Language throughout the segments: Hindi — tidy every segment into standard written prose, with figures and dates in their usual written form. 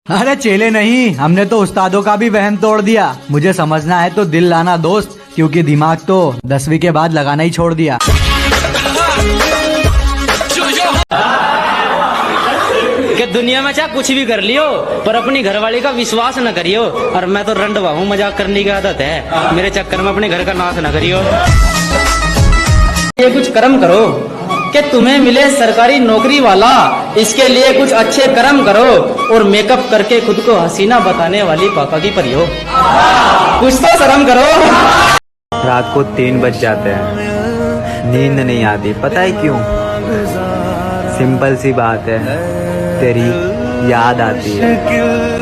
अरे चेले नहीं, हमने तो उस्तादों का भी वहम तोड़ दिया। मुझे समझना है तो दिल लाना दोस्त, क्योंकि दिमाग तो 10वीं के बाद लगाना ही छोड़ दिया। कि दुनिया में चाहे कुछ भी कर लियो, पर अपनी घरवाली का विश्वास न करियो। और मैं तो रंडवा हूँ, मजाक करने की आदत है, मेरे चक्कर में अपने घर का नाश न करियो। ये कुछ कर्म करो कि तुम्हें मिले सरकारी नौकरी वाला, इसके लिए कुछ अच्छे कर्म करो और मेकअप करके खुद को हसीना बताने वाली पापा की परी हो। कुछ तो शर्म करो। रात को 3 बज जाते हैं, नींद नहीं आती, पता है क्यों? सिंपल सी बात है, तेरी याद आती है।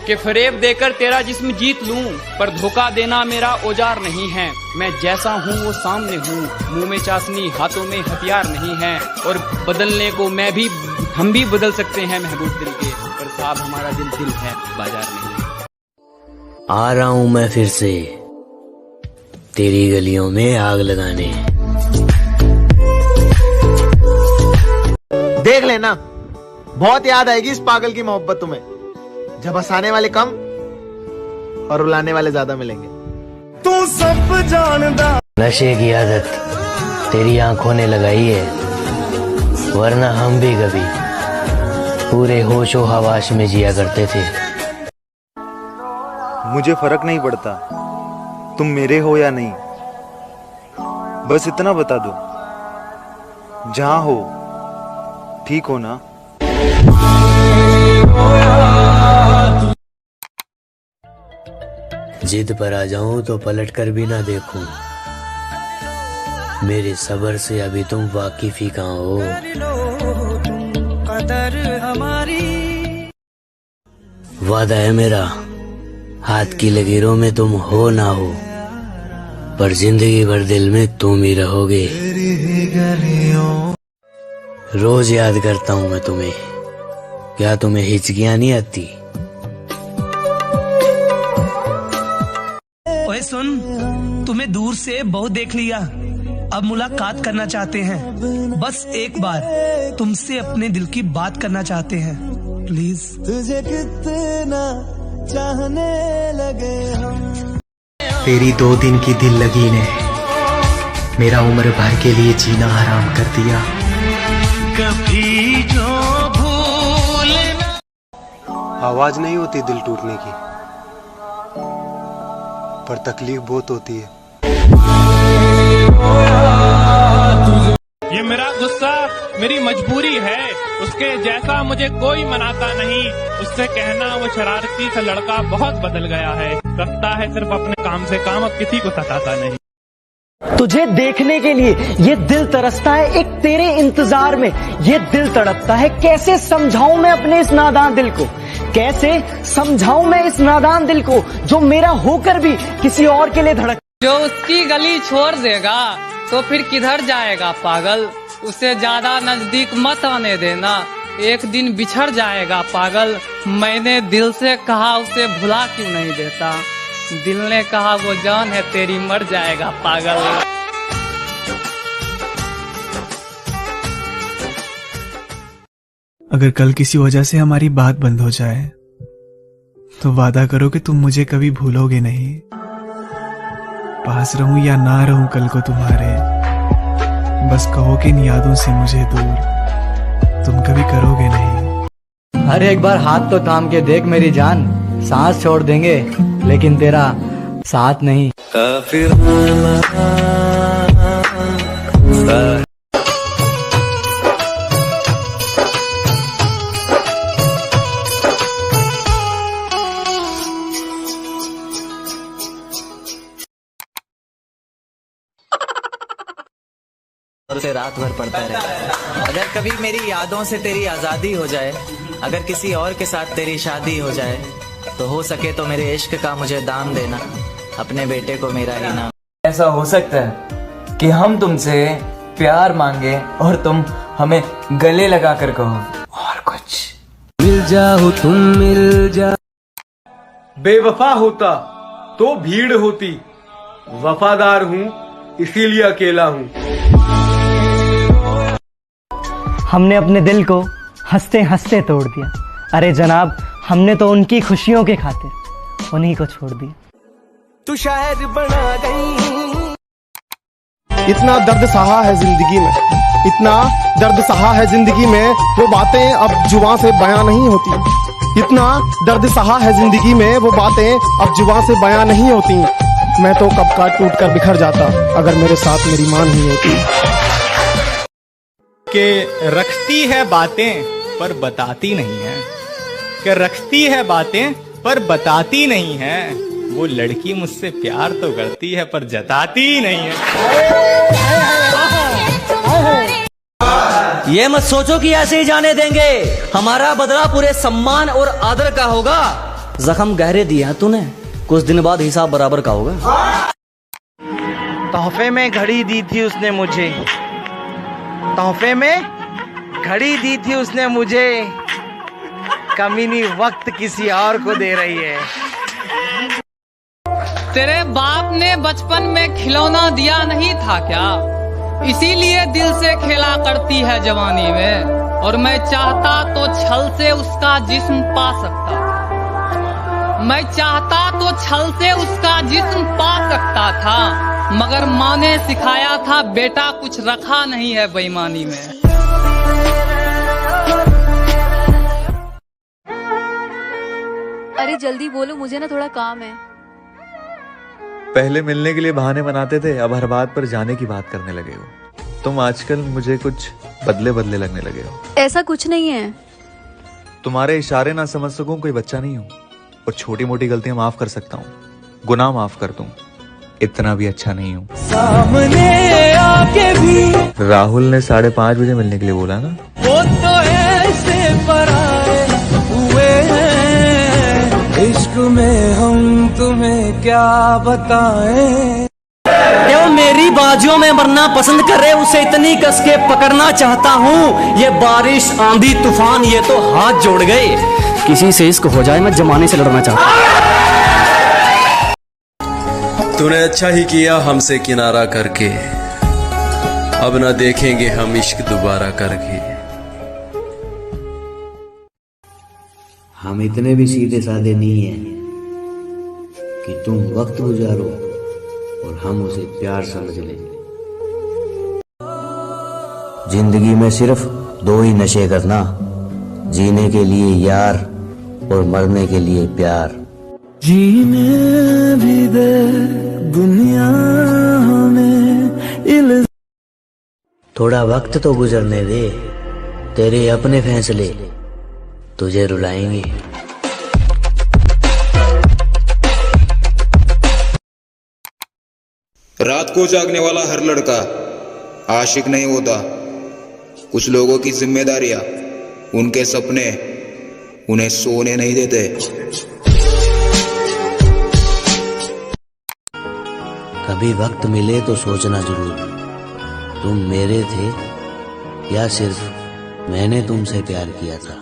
कि फरेब देकर तेरा जिस्म जीत लूं, पर धोखा देना मेरा औजार नहीं है। मैं जैसा हूँ वो सामने हूँ, मुंह में चाशनी हाथों में हथियार नहीं है। और बदलने को हम भी बदल सकते हैं महबूब दिल के, पर साहब हमारा दिल है, बाजार नहीं। आ रहा हूँ मैं फिर से तेरी गलियों में आग लगाने। देख लेना, बहुत याद आएगी इस पागल की मोहब्बत तुम्हें, जब हंसाने वाले कम और रुलाने वाले ज्यादा मिलेंगे। तू सब जानदा। नशे की आदत तेरी आंखों ने लगाई है, वरना हम भी कभी पूरे होशो हवास में जिया करते थे। मुझे फर्क नहीं पड़ता तुम मेरे हो या नहीं, बस इतना बता दो, जहां हो ठीक हो ना। जिद पर आ जाऊं तो पलट कर भी ना देखूं, मेरे सब्र से अभी तुम वाकिफ ही कहाँ हो। वादा है मेरा, हाथ की लकीरों में तुम हो ना हो, पर जिंदगी भर दिल में तुम ही रहोगे। रोज याद करता हूँ मैं तुम्हें, क्या तुम्हें हिचकियां नहीं आती? ओए सुन, तुम्हें दूर से बहुत देख लिया, अब मुलाकात करना चाहते हैं। बस एक बार तुमसे अपने दिल की बात करना चाहते हैं, प्लीज। तुझे कितना चाहने लगे हम। तेरी 2 दिन की दिल लगी ने मेरा उम्र भर के लिए जीना हराम कर दिया। कभी जो भूलना। आवाज नहीं होती दिल टूटने की, पर तकलीफ बहुत होती है। ये मेरा गुस्सा मेरी मजबूरी है, उसके जैसा मुझे कोई मनाता नहीं। उससे कहना वो शरारती सा लड़का बहुत बदल गया है, रखता है सिर्फ अपने काम से काम, अब किसी को सताता नहीं। तुझे देखने के लिए ये दिल तरसता है, एक तेरे इंतजार में ये दिल तड़पता है। कैसे समझाऊं मैं अपने इस नादान दिल को, कैसे समझाऊं मैं इस नादान दिल को, जो मेरा होकर भी किसी और के लिए धड़क। जो उसकी गली छोड़ देगा तो फिर किधर जाएगा पागल, उसे ज्यादा नजदीक मत आने देना, एक दिन बिछड़ जाएगा पागल। मैंने दिल से कहा उसे भुला क्यों नहीं देता, दिल ने कहा वो जान है तेरी मर जाएगा पागल। अगर कल किसी वजह से हमारी बात बंद हो जाए तो वादा करो कि तुम मुझे कभी भूलोगे नहीं। पास रहूं या ना रहूं कल को तुम्हारे, बस कहो कि इन यादों से मुझे दूर तुम कभी करोगे नहीं। अरे एक बार हाथ तो थाम के देख मेरी जान, सांस छोड़ देंगे लेकिन तेरा साथ नहीं। से रात भर पड़ता रहता है। अगर कभी मेरी यादों से तेरी आजादी हो जाए, अगर किसी और के साथ तेरी शादी हो जाए, तो हो सके तो मेरे इश्क का मुझे दाम देना, अपने बेटे को मेरा ही नाम। ऐसा हो सकता है कि हम तुमसे प्यार मांगे और तुम हमें गले लगा कर कहो और कुछ। मिल जाओ तुम मिल जा। बेवफा होता तो भीड़ होती, वफादार हूँ इसीलिए अकेला हूँ। हमने अपने दिल को हंसते हंसते तोड़ दिया। अरे जनाब, हमने तो उनकी खुशियों के खातिर उन्हीं को छोड़ दिया। तू शायर बना गई। इतना दर्द सहा है जिंदगी में, इतना दर्द सहा है जिंदगी में, वो बातें अब जुबां से बयां नहीं होती। इतना दर्द सहा है जिंदगी में, वो बातें अब जुबां से बयां नहीं होती। मैं तो कब का टूट कर बिखर जाता अगर मेरे साथ मेरी मां नहीं होती। कि रखती है बातें पर बताती नहीं है, कि रखती है बातें पर बताती नहीं है। वो लड़की मुझसे प्यार तो करती है पर जताती नहीं है। ये मत सोचो कि ऐसे ही जाने देंगे, हमारा बदला पूरे सम्मान और आदर का होगा। जख्म गहरे दिए हैं तूने, कुछ दिन बाद हिसाब बराबर का होगा। तोहफे में घड़ी दी थी उसने मुझे, तोहफे में घड़ी दी थी उसने मुझे, कमीनी वक्त किसी और को दे रही है। तेरे बाप ने बचपन में खिलौना दिया नहीं था क्या, इसीलिए दिल से खेला करती है जवानी में। और मैं चाहता तो छल से उसका जिस्म पा सकता, मैं चाहता तो छल से उसका जिस्म पा सकता था, मगर माँ ने सिखाया था बेटा कुछ रखा नहीं है बेईमानी में। अरे जल्दी बोलो, मुझे ना थोड़ा काम है। पहले मिलने के लिए बहाने बनाते थे, अब हर बात पर जाने की बात करने लगे हो। तुम आजकल मुझे कुछ बदले बदले लगने लगे हो। ऐसा कुछ नहीं है। तुम्हारे इशारे ना समझ सकूं कोई बच्चा नहीं हूँ, और छोटी मोटी गलतियां माफ कर सकता हूँ, गुनाह माफ कर दूं, इतना भी अच्छा नहीं हूँ। सामने आके भी राहुल ने 5:30 बजे मिलने के लिए बोला ना। वो तो ऐसे पराए हुए हैं, इश्क में हम तुम्हें क्या बताएं। जो मेरी बाजुओं में मरना पसंद करे उसे इतनी कस के पकड़ना चाहता हूँ। ये बारिश आंधी तूफान ये तो हाथ जोड़ गए, किसी से इश्क हो जाए मैं जमाने से लड़ना चाहता हूँ। तूने अच्छा ही किया हमसे किनारा करके, अब ना देखेंगे हम इश्क दोबारा करके। हम इतने भी सीधे साधे नहीं हैं कि तुम वक्त गुजारो और हम उसे प्यार समझ लें। जिंदगी में सिर्फ 2 ही नशे करना, जीने के लिए यार और मरने के लिए प्यार। जीने भी दे दुनिया हमें। थोड़ा वक्त तो गुजरने दे, तेरे अपने फैसले तुझे रुलाएंगे। रात को जागने वाला हर लड़का आशिक नहीं होता। कुछ लोगों की जिम्मेदारियां, उनके सपने उन्हें सोने नहीं देते। कभी वक्त मिले तो सोचना जरूर, तुम मेरे थे या सिर्फ मैंने तुमसे प्यार किया था।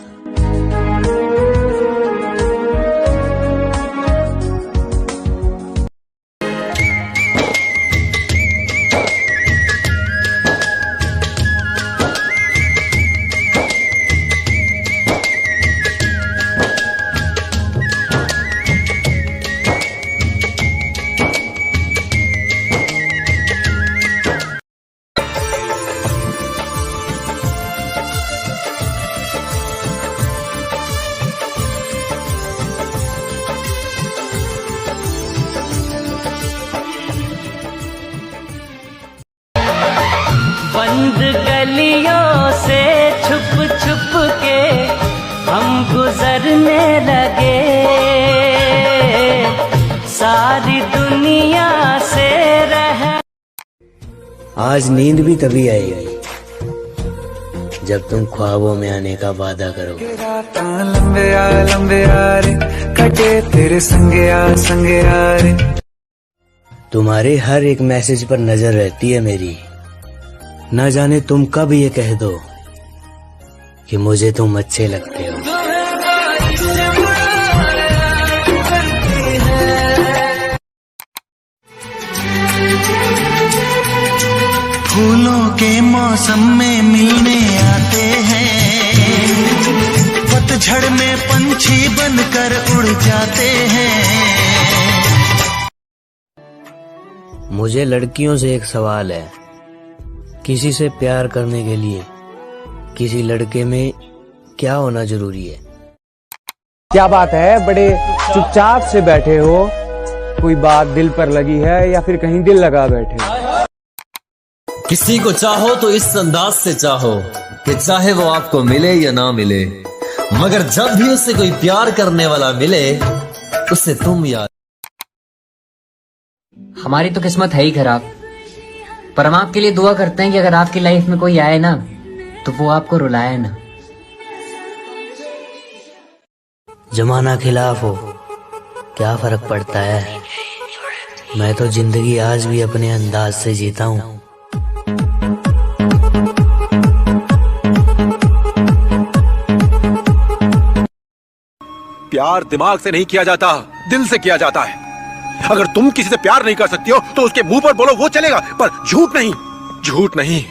बंद गलियों से छुप छुप के हम गुजरने लगे, सारी दुनिया से रह। आज नींद भी तभी आएगी जब तुम ख्वाबों में आने का वादा करोगे। लंबे यारे कटे तेरे संगे यारे। तुम्हारे हर एक मैसेज पर नजर रहती है मेरी, न जाने तुम कब ये कह दो कि मुझे तुम अच्छे लगते हो। फूलों के मौसम मौसम में मिलने आते हैं, पतझड़ में पंछी बनकर उड़ जाते हैं। मुझे लड़कियों से एक सवाल है, किसी से प्यार करने के लिए किसी लड़के में क्या होना जरूरी है? क्या बात है, बड़े चुपचाप से बैठे हो, कोई बात दिल पर लगी है या फिर कहीं दिल लगा बैठे हो? किसी को चाहो तो इस अंदाज से चाहो कि चाहे वो आपको मिले या ना मिले, मगर जब भी उससे कोई प्यार करने वाला मिले उससे तुम याद। हमारी तो किस्मत है ही खराब, पर हम आपके लिए दुआ करते हैं कि अगर आपकी लाइफ में कोई आए ना तो वो आपको रुलाए ना। जमाना खिलाफ हो, क्या फर्क पड़ता है? मैं तो जिंदगी आज भी अपने अंदाज से जीता हूँ। प्यार दिमाग से नहीं किया जाता, दिल से किया जाता है। अगर तुम किसी से प्यार नहीं कर सकती हो तो उसके मुंह पर बोलो, वो चलेगा, पर झूठ नहीं, झूठ नहीं।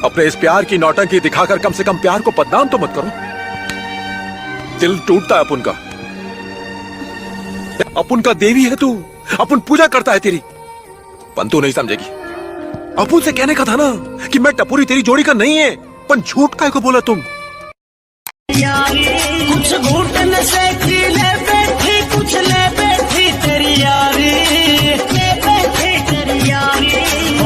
अपने इस प्यार की नौटंकी दिखाकर कम से कम प्यार को बदनाम तो मत करो। दिल टूटता है अपुन का। अपुन का देवी है तू, अपुन पूजा करता है तेरी, पर तू नहीं समझेगी। अपुन से कहने का था ना कि मैं टपुरी तेरी जोड़ी का नहीं है, पर झूठ काहे को बोला तुम? कुछ घूटने से ले बैठी, कुछ ले बैठी तेरी यारी, ले बैठी तेरी यारी।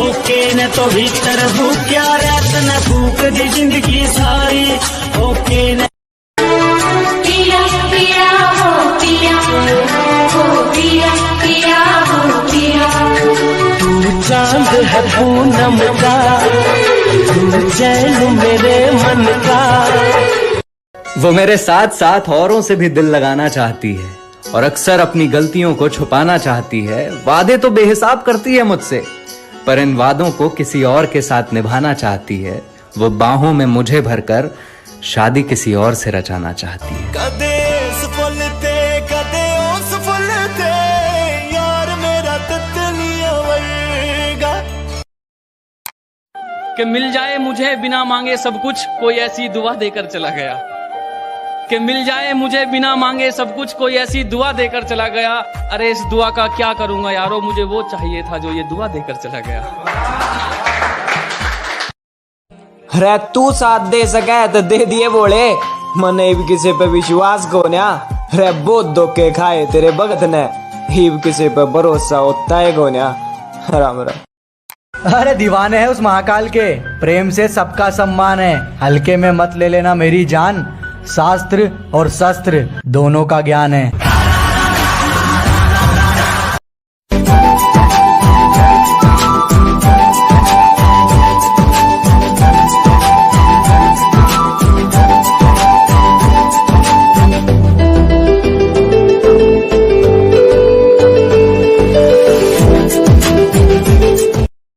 ओके न तो भीतर भूख क्या रात न भूख दी जिंदगी सारी। ओके न पिया पिया हो पिया हो पिया पिया हो पिया। तू चांद है पूनम का, तू चैन मेरे मन का। वो मेरे साथ साथ औरों से भी दिल लगाना चाहती है और अक्सर अपनी गलतियों को छुपाना चाहती है। वादे तो बेहिसाब करती है मुझसे, पर इन वादों को किसी और के साथ निभाना चाहती है। वो बाहों में मुझे भरकर शादी किसी और से रचाना चाहती है। कदे सफलते कदे ओ सफलते, यार मेरा ततलिया वर्गा। कि मिल जाए मुझे बिना मांगे सब कुछ, कोई ऐसी दुआ देकर चला गया। कि मिल जाए मुझे बिना मांगे सब कुछ, कोई ऐसी दुआ देकर चला गया। अरे इस दुआ का क्या करूंगा यारो, मुझे वो चाहिए था जो ये दुआ देकर चला गया। अरे तू साथ दे सके तो दे दिए बोले, मने भी किसी पे विश्वास को ना। अरे बहुत धोखे खाए तेरे भगत ने, ही किसी पे भरोसा होता है को ना। राम राम। अरे दीवाने हैं उस महाकाल के, प्रेम से सबका सम्मान है। हल्के में मत ले लेना मेरी जान, शास्त्र और शस्त्र दोनों का ज्ञान है।